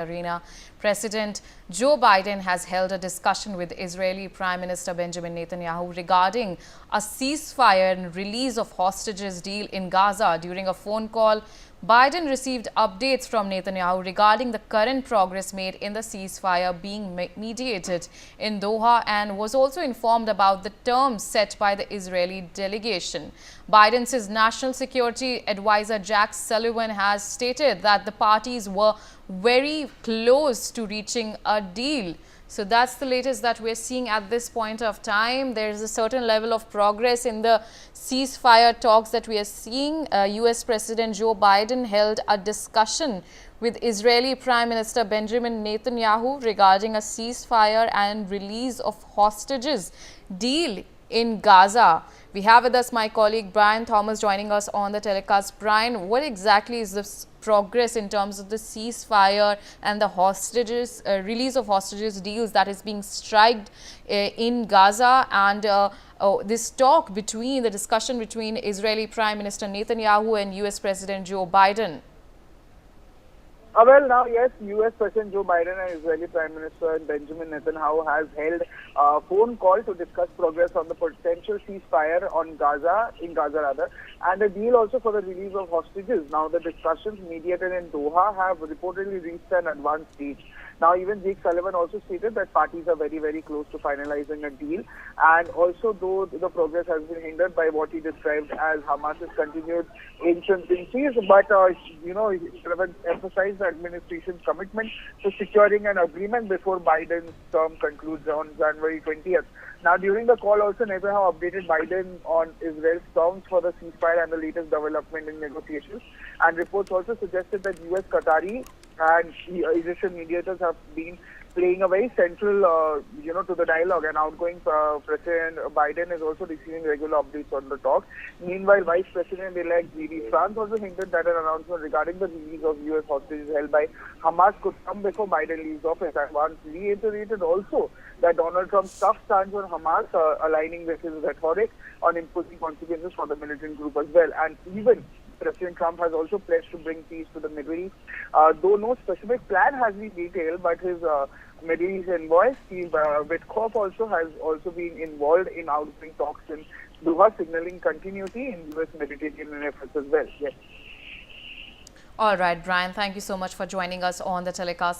arena. President Joe Biden has held a discussion with Israeli Prime Minister Benjamin Netanyahu regarding a ceasefire and release of hostages deal in Gaza. During a phone call, Biden received updates from Netanyahu regarding the current progress made in the ceasefire being mediated in Doha and was also informed about the terms set by the Israeli delegation. Biden's national security advisor Jack Sullivan has stated that the parties were very close to reaching a deal. So that's the latest that we're seeing at this point of time. There's a certain level of progress in the ceasefire talks that we are seeing. US President Joe Biden held a discussion with Israeli Prime Minister Benjamin Netanyahu regarding a ceasefire and release of hostages deal in Gaza. We have with us my colleague Brian Thomas joining us on the telecast. Brian, what exactly is this progress in terms of the ceasefire and the hostages, release of hostages deals that is being striked in Gaza, and this talk between the discussion between Israeli Prime Minister Netanyahu and US President Joe Biden? Well, now, yes, U.S. President Joe Biden and Israeli Prime Minister Benjamin Netanyahu has held a phone call to discuss progress on the potential ceasefire in Gaza, and a deal also for the release of hostages. Now, the discussions mediated in Doha have reportedly reached an advanced stage. Now, even Jake Sullivan also stated that parties are very, very close to finalizing a deal. And also, though the progress has been hindered by what he described as Hamas's continued insurgencies, but, Sullivan emphasized the administration's commitment to securing an agreement before Biden's term concludes on January 20th. Now, during the call also, Netanyahu updated Biden on Israel's terms for the ceasefire and the latest development in negotiations. And reports also suggested that U.S., Qatari and Egyptian mediators have been playing a very central, to the dialogue. And outgoing President Biden is also receiving regular updates on the talks. Meanwhile, Vice President-elect J.D. France also hinted that an announcement regarding the release of U.S. hostages held by Hamas could come before Biden leaves office. And once reiterated also that Donald Trump's tough stance on Hamas, aligning with his rhetoric on imposing consequences for the militant group as well. And even President Trump has also pledged to bring peace to the Middle East. Though no specific plan has been detailed, but his Middle East envoy, Steve Witkoff, has also been involved in outgoing talks in Doha, signaling continuity in U.S. Mediterranean efforts as well. Yes. All right, Brian, thank you so much for joining us on the telecast.